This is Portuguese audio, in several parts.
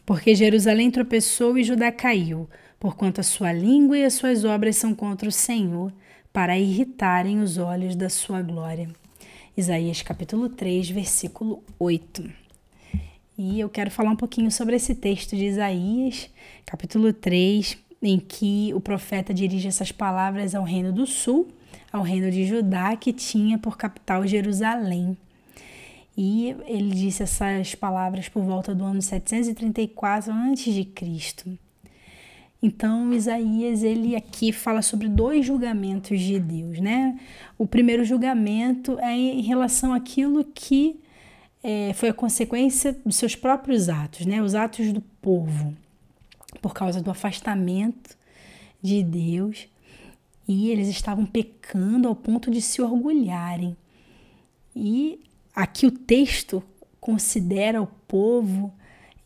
Porque Jerusalém tropeçou e Judá caiu, porquanto a sua língua e as suas obras são contra o Senhor, para irritarem os olhos da sua glória. Isaías capítulo 3, versículo 8. E eu quero falar um pouquinho sobre esse texto de Isaías, capítulo 3, em que o profeta dirige essas palavras ao reino do sul, ao reino de Judá, que tinha por capital Jerusalém. E ele disse essas palavras por volta do ano 734 a.C. Então, Isaías, ele aqui fala sobre 2 julgamentos de Deus, né? O primeiro julgamento é em relação àquilo que foi a consequência dos seus próprios atos, né? Os atos do povo, por causa do afastamento de Deus. E eles estavam pecando ao ponto de se orgulharem. E aqui o texto considera o povo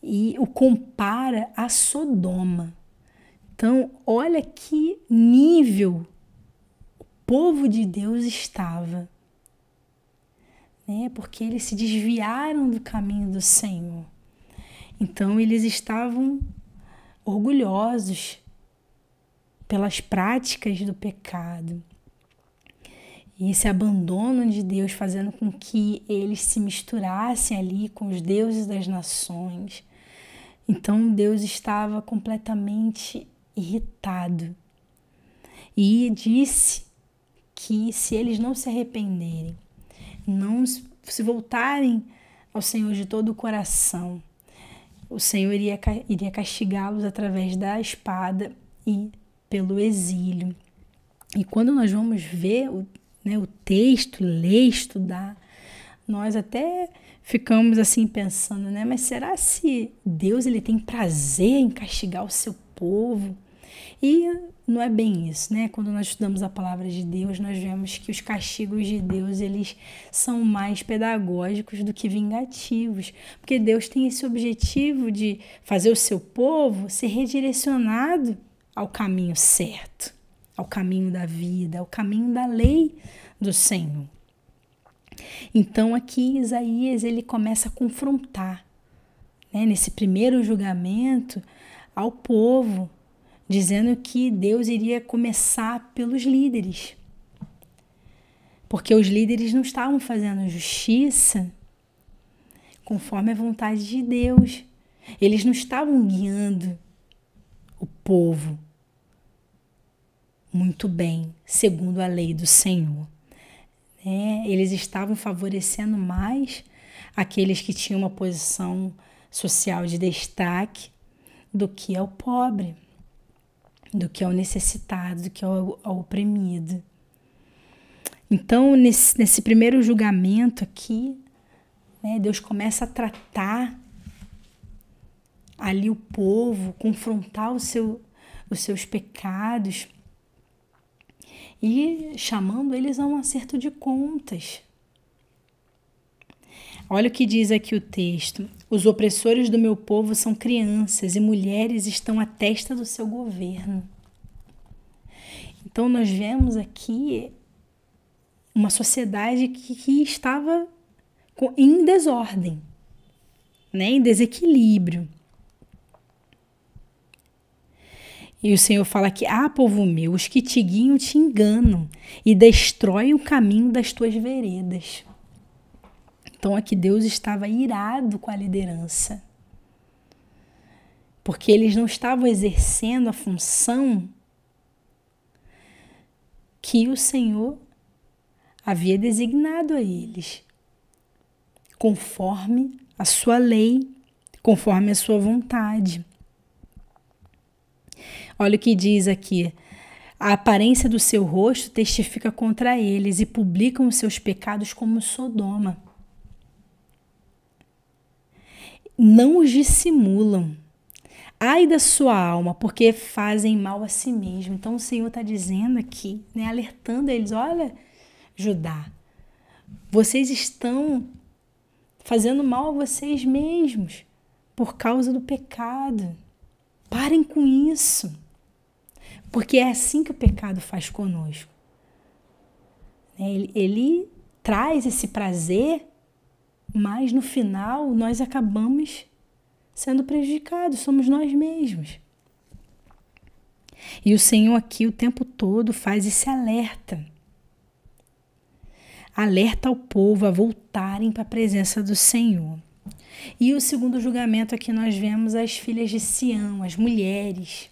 e o compara a Sodoma. Então, olha que nível o povo de Deus estava, né? Porque eles se desviaram do caminho do Senhor. Então, eles estavam orgulhosos pelas práticas do pecado. E esse abandono de Deus fazendo com que eles se misturassem ali com os deuses das nações. Então, Deus estava completamente irritado e disse que se eles não se arrependerem, não se voltarem ao Senhor de todo o coração, o Senhor iria castigá-los através da espada e pelo exílio. E quando nós vamos ver o texto, ler, estudar, nós até ficamos assim pensando, né? Mas será se Deus ele tem prazer em castigar o seu povo? E não é bem isso, né? Quando nós estudamos a palavra de Deus, nós vemos que os castigos de Deus, eles são mais pedagógicos do que vingativos, porque Deus tem esse objetivo de fazer o seu povo ser redirecionado ao caminho certo, ao caminho da vida, ao caminho da lei do Senhor. Então aqui Isaías ele começa a confrontar, né, nesse primeiro julgamento ao povo, dizendo que Deus iria começar pelos líderes, porque os líderes não estavam fazendo justiça conforme a vontade de Deus, eles não estavam guiando o povo muito bem, segundo a lei do Senhor. Eles estavam favorecendo mais aqueles que tinham uma posição social de destaque do que ao pobre, do que ao necessitado, do que ao oprimido. Então, nesse primeiro julgamento aqui, né, Deus começa a tratar ali o povo, confrontar os seus pecados, e chamando eles a um acerto de contas. Olha o que diz aqui o texto. Os opressores do meu povo são crianças e mulheres estão à testa do seu governo. Então nós vemos aqui uma sociedade que estava em desordem, né? Em desequilíbrio. E o Senhor fala que, povo meu, os que te guiam te enganam e destroem o caminho das tuas veredas. Então aqui Deus estava irado com a liderança, porque eles não estavam exercendo a função que o Senhor havia designado a eles, conforme a sua lei, conforme a sua vontade. Olha o que diz aqui. A aparência do seu rosto testifica contra eles e publicam os seus pecados como Sodoma. Não os dissimulam. Ai da sua alma, porque fazem mal a si mesmo. Então o Senhor está dizendo aqui, né, alertando eles, olha, Judá, vocês estão fazendo mal a vocês mesmos por causa do pecado. Parem com isso. Porque é assim que o pecado faz conosco. Ele traz esse prazer, mas no final nós acabamos sendo prejudicados, somos nós mesmos. E o Senhor aqui o tempo todo faz esse alerta. Alerta ao povo a voltarem para a presença do Senhor. E o segundo julgamento aqui nós vemos as filhas de Sião, as mulheres,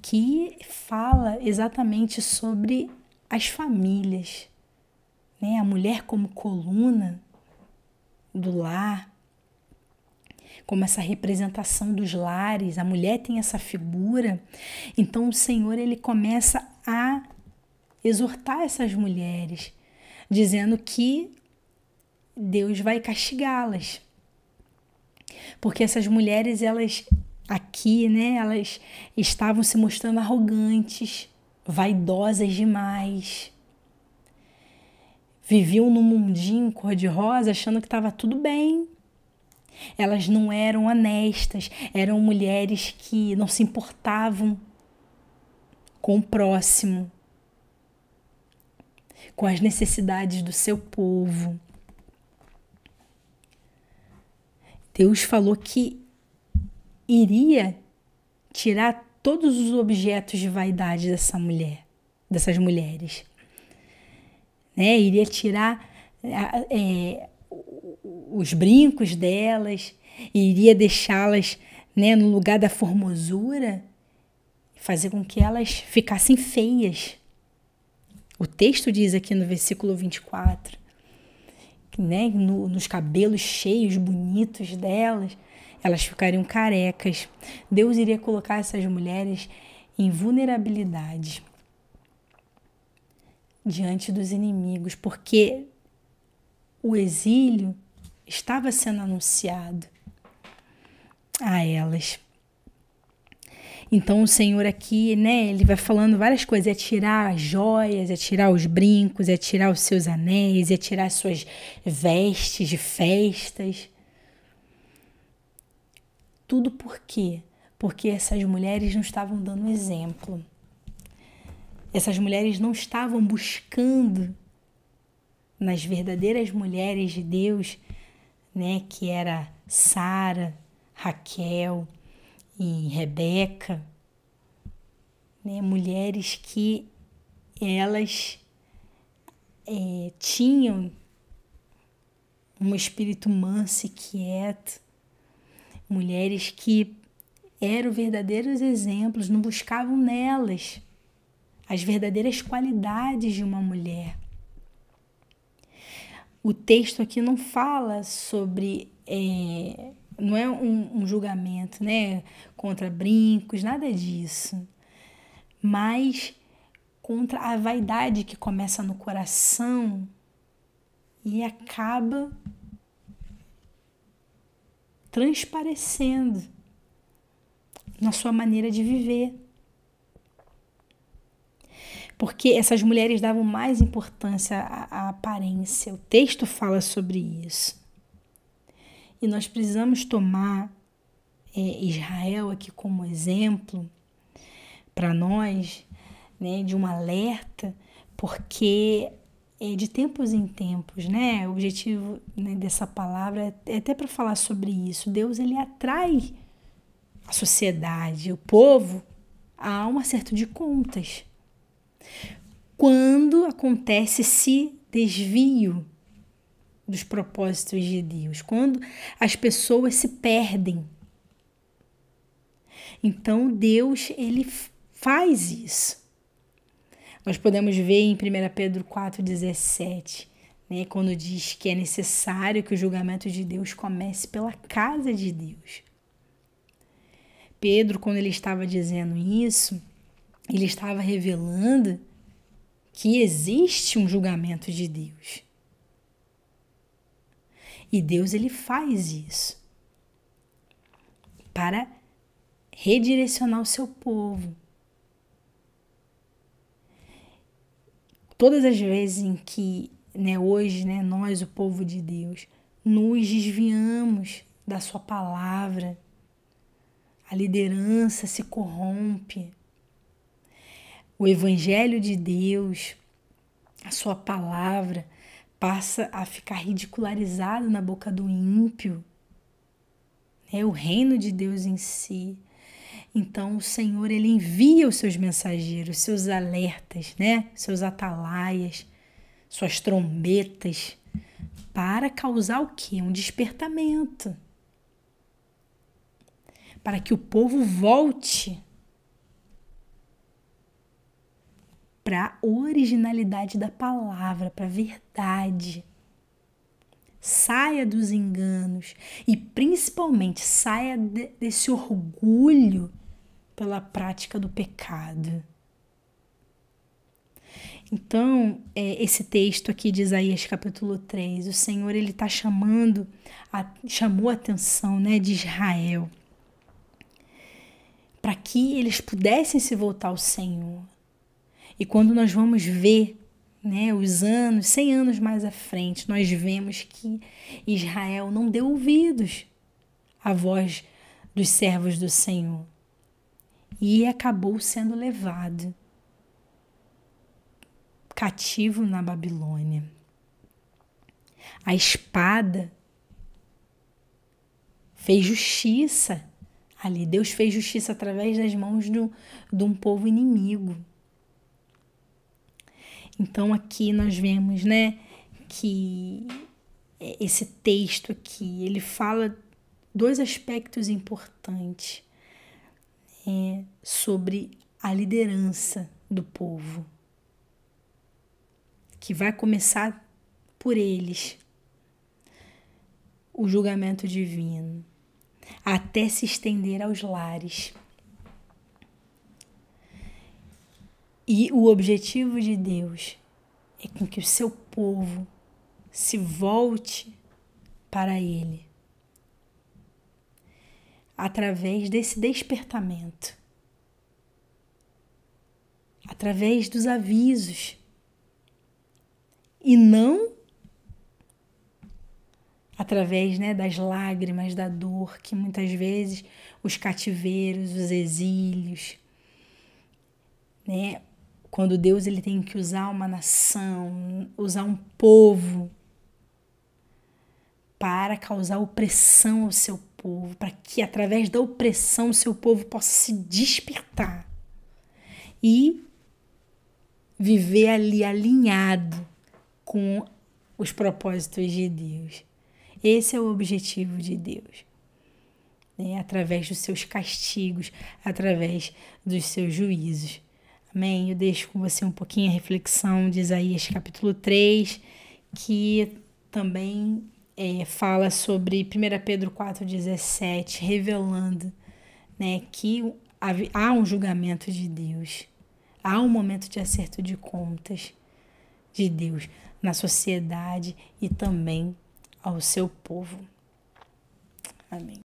que fala exatamente sobre as famílias, né? A mulher como coluna do lar, como essa representação dos lares, a mulher tem essa figura. Então o Senhor ele começa a exortar essas mulheres, dizendo que Deus vai castigá-las. Porque essas mulheres, elas aqui, né, elas estavam se mostrando arrogantes, vaidosas demais. Viviam num mundinho cor-de-rosa achando que estava tudo bem. Elas não eram honestas, eram mulheres que não se importavam com o próximo, com as necessidades do seu povo. Deus falou que iria tirar todos os objetos de vaidade dessas mulheres. Né? Iria tirar os brincos delas, iria deixá-las, né, no lugar da formosura, fazer com que elas ficassem feias. O texto diz aqui no versículo 24, né, nos cabelos cheios, bonitos delas, elas ficariam carecas. Deus iria colocar essas mulheres em vulnerabilidade diante dos inimigos, porque o exílio estava sendo anunciado a elas. Então o Senhor aqui, né, ele vai falando várias coisas, é tirar as joias, é tirar os brincos, é tirar os seus anéis, é tirar as suas vestes de festas. Tudo por quê? Porque essas mulheres não estavam dando exemplo. Essas mulheres não estavam buscando nas verdadeiras mulheres de Deus, né, que era Sara, Raquel e Rebeca, né, mulheres que elas tinham um espírito manso e quieto, mulheres que eram verdadeiros exemplos, não buscavam nelas as verdadeiras qualidades de uma mulher. O texto aqui não fala sobre, não é um julgamento, né, contra brincos, nada disso, mas contra a vaidade que começa no coração e acaba transparecendo na sua maneira de viver. Porque essas mulheres davam mais importância à aparência. O texto fala sobre isso. E nós precisamos tomar Israel aqui como exemplo para nós, né, de um alerta, porque de tempos em tempos, né, o objetivo, né, dessa palavra é até para falar sobre isso. Deus ele atrai a sociedade, o povo, a um acerto de contas. Quando acontece esse desvio dos propósitos de Deus, quando as pessoas se perdem. Então Deus ele faz isso. Nós podemos ver em 1 Pedro 4,17, né, quando diz que é necessário que o julgamento de Deus comece pela casa de Deus. Pedro, quando ele estava dizendo isso, ele estava revelando que existe um julgamento de Deus. E Deus ele faz isso para redirecionar o seu povo. Todas as vezes em que, né, hoje, né, nós, o povo de Deus, nos desviamos da sua palavra, a liderança se corrompe, o evangelho de Deus, a sua palavra, passa a ficar ridicularizado na boca do ímpio. é o reino de Deus em si. Então o Senhor, ele envia os seus mensageiros, seus alertas, né? Seus atalaias, suas trombetas, para causar o quê? Um despertamento. Para que o povo volte para a originalidade da palavra, para a verdade. Saia dos enganos e principalmente saia desse orgulho pela prática do pecado. Então, esse texto aqui de Isaías capítulo 3, o Senhor ele está chamou a atenção, né, de Israel para que eles pudessem se voltar ao Senhor. E quando nós vamos ver, né, os anos, 100 anos mais à frente, nós vemos que Israel não deu ouvidos à voz dos servos do Senhor e acabou sendo levado cativo na Babilônia. A espada fez justiça ali. Deus fez justiça através das mãos de um povo inimigo. Então aqui nós vemos, né, que esse texto aqui, ele fala dois aspectos importantes sobre a liderança do povo, que vai começar por eles, o julgamento divino, até se estender aos lares. E o objetivo de Deus é com que o seu povo se volte para Ele, através desse despertamento, através dos avisos, e não através, né, das lágrimas, da dor, que muitas vezes os cativeiros, os exílios, né, quando Deus ele tem que usar uma nação, usar um povo para causar opressão ao seu povo, para que através da opressão o seu povo possa se despertar e viver ali alinhado com os propósitos de Deus. Esse é o objetivo de Deus, né? Através dos seus castigos, através dos seus juízos. Amém? Eu deixo com você um pouquinho a reflexão de Isaías capítulo 3, que também fala sobre 1 Pedro 4,17, revelando, né, que há um julgamento de Deus, há um momento de acerto de contas de Deus na sociedade e também ao seu povo. Amém.